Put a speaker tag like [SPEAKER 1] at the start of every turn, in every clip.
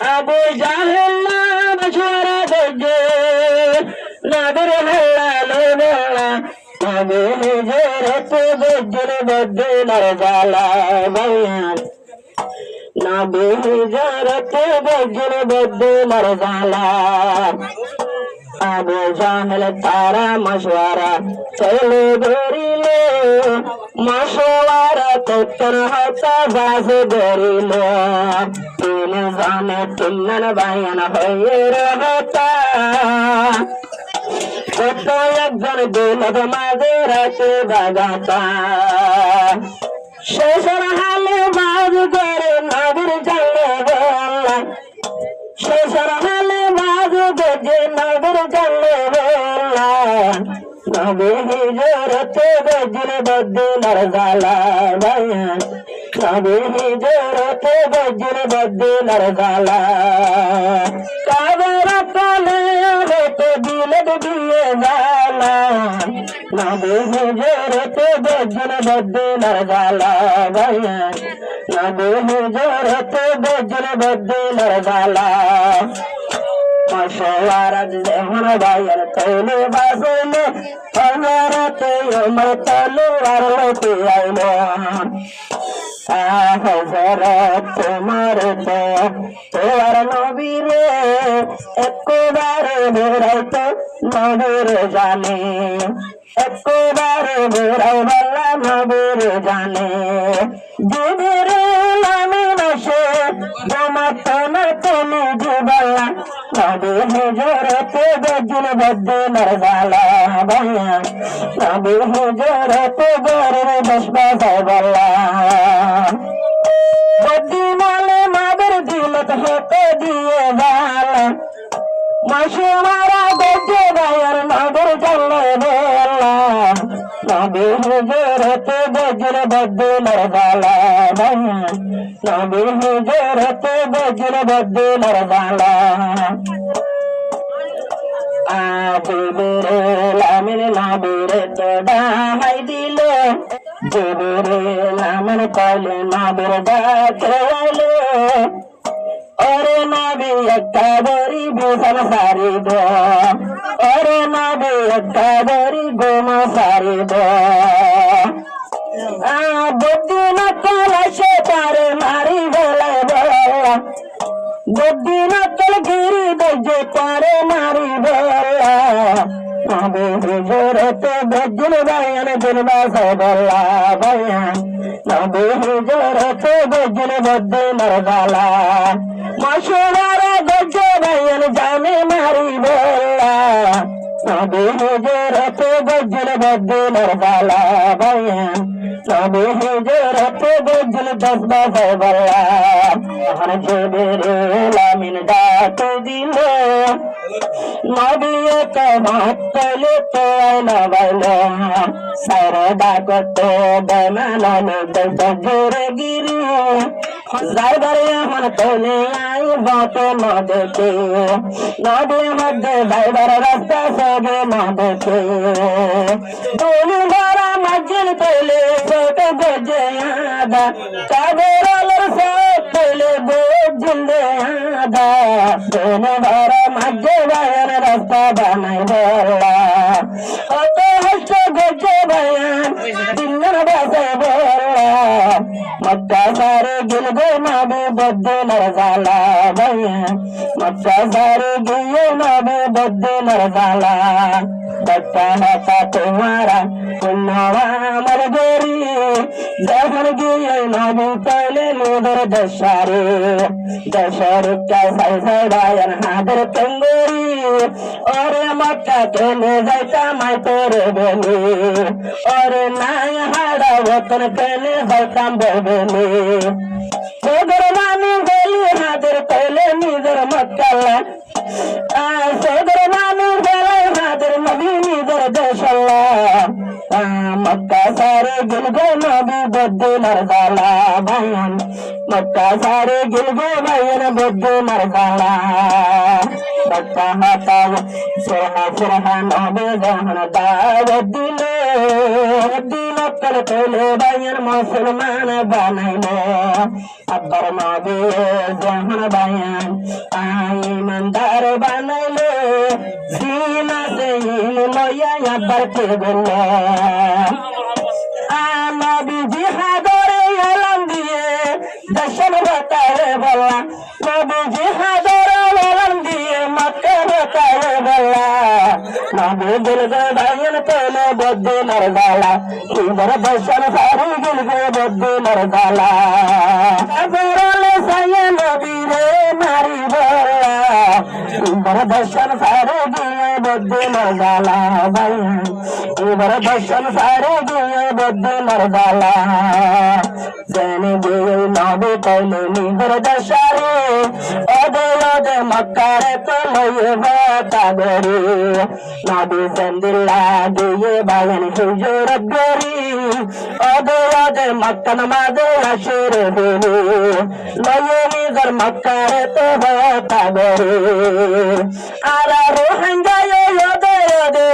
[SPEAKER 1] আবু জাহেল নাম ছড়া দে নবীর হালালো বলা আবু হিজরত বদল বদলার জালা বয়ান নবী হিজরত বদল বদলার জালা আবু জাহেল তারা মশওয়ারা চলে ধরিল মশওয়ারা তোর হতা বাজ ধরিল তিন জানে তিন বায়ান হয়ে রহতা কত একজন দুলদ মাঝে রাতে বাগাতা শেষের হালে বাজ করে নবীর জানলে বলা শেষের হালে বাজ গজে নবীর জানলে বলা নবী হিজরত বদল বদলার জালা বায়ান নবী হিজরত বদল বদলার জালা কাবার তলে হতে দিলে দিয়ে জালা নবী হিজরত বদল বদলার জালা বায়ান নবী হিজরত বদল বদলার জালা মশওয়ারা যেমন বায়ান তৈলে বাজলে হজরতে ওমর তলোয়ার লুটে আইলো হজরত তোমার তোর নবীরে একবারে বেড়াইতো নবীর জানে একবারে বেড়াই বলা নবীর জানে জিবরিল আমিন আসে জমাত না তুমি জিবালা নবী হিজরত বদল বদলার জালা বায়ান নবী হিজরত গরের বসবা বলা বদিনালে মাদের দিলত হতে দিয়ে জালা মশওয়ারা গজে বায়ার নবীর জানলে বলা নবী হিজরত বদল বদলার জালা বায়ান নবী হিজরত বদল বদলার জালা জিবরিল আমিন নবীর তো ডাহাই দিল জিবরিল আমিন কইলে নবীর ডাকে আইলো ওরে নবী একটা বড়ি বিছান সারি দো ওরে নবী একটা বড়ি ঘুম সারি দো বুদ্ধি না চলে সে তারে মারি বেলা বলা বুদ্ধি না চলে গিরি দে পারে মারি বেলা নবী হিজরত বদল বায়ান দিলবাস বলা বায়ান নবী হিজরত বদল বদলার জালা মশওয়ারা গজে বায়ান জানে মারি বেলা নবী হিজরত বদল বদলার জালা বায়ান নবী হিজরত বদল দসবাস বলা জিবরিল আমিন ডাক দিল নবী কে মাতলে তো আইলা বাইলো সারা ডাকতে দেমানো দজরে গিরি যাইবারে আমার তোলে আই বাত না দেখে নদী মধ্যে যাইবার রাস্তা সবে না দেখে তোলে ধরা মজল তোলে ছোট গজে আদা কাবের আলোর সব তোলে বজলে আদা তোলে ধরা মজে বায়ান রাস্তা বানাই বলা অত হস্ত গজে বায়ান দিনের বাসে বলা মক্কা সারে গিল গো নবী বদলার জালা বায়ান মক্কা সারে গিয়ে নবী বদলার জালা একটা হাতা তোমারা কুন্নবা আমার গরি যখন গিয়ে নবী পাইলে মোদের দশারে দশরুকা সাই সাই বায়ান হাদের তঙ্গরি ওরে মক্কা কেনে যাইতা মাই তোরে বেলি ওরে নাই হাড়া বতন কেনে যাইতাম বেলি তোদের নামি গলি হাদের পাইলে নিজের মক্কালা তোদের নামি গলি হাদের নবী নিজের দেশাল্লা মক্কা সারে গিল গো নবী বদলার জালা বায়ান মক্কা সারে গিল গো বায়ান বদলার জালা মক্কা হাতা সিরহা নবী জাহান দাওয়াত দিল মক্কার পেলে বায়ান মুসলমান বানাইলে আব্বার নবী জাহান বায়ান ইমানদার বানাইলে সিনা দেইল লইয়া আব্বার কে বললে নবী জিহাদরে এলান দিয়ে দেশের বাতারে বলা নবী জিহাদরে এলান দিয়ে মক্কার বাতারে বলা নবী দিলবে বায়ান পেলে বদ্দি মরগালা এবার দর্শন সারি গিলবে বদ্দি মরগালা বরলে সায়ে নবী রে মারি বলা এবার দর্শন সারি গিয়ে বদ্দি মরগালা বায়ান এবার দর্শন সারি গিয়ে বদ্দি মরগালা জেনে গিয়ে নবী পেলে নিজের দশারে ওদে ওদে মক্কারে তো লইয়ে বাতাগরে নবী জন্দিল্লা দিয়ে বায়ান হুজুর গরি ওদে ওদে মক্কা নামাজে আশুর দিলি লইয়ে নিজের মক্কারে তো বাতাগরে আরা রোহিঙ্গায় ওদে ওদে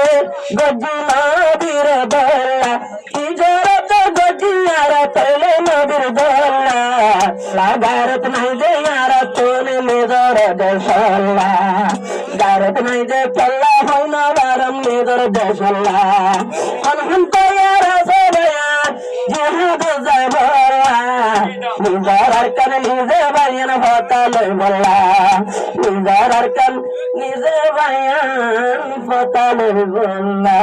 [SPEAKER 1] গজি নবীর দল্লা হিজরত গজি আরা পেলে নবীর দল্লা গারত নাই যে আরা তোলে মেজর দেশল্লা গারত নাই যে পল্লা হইল বারম মেজর দেশল্লা অনহন তৈয়ার সবয়া জিহাদ যাবলা নিজর আরকান নিজে বায়ান ফতালে বল্লা নিজর আরকান নিজে বায়ান ফতালে বল্লা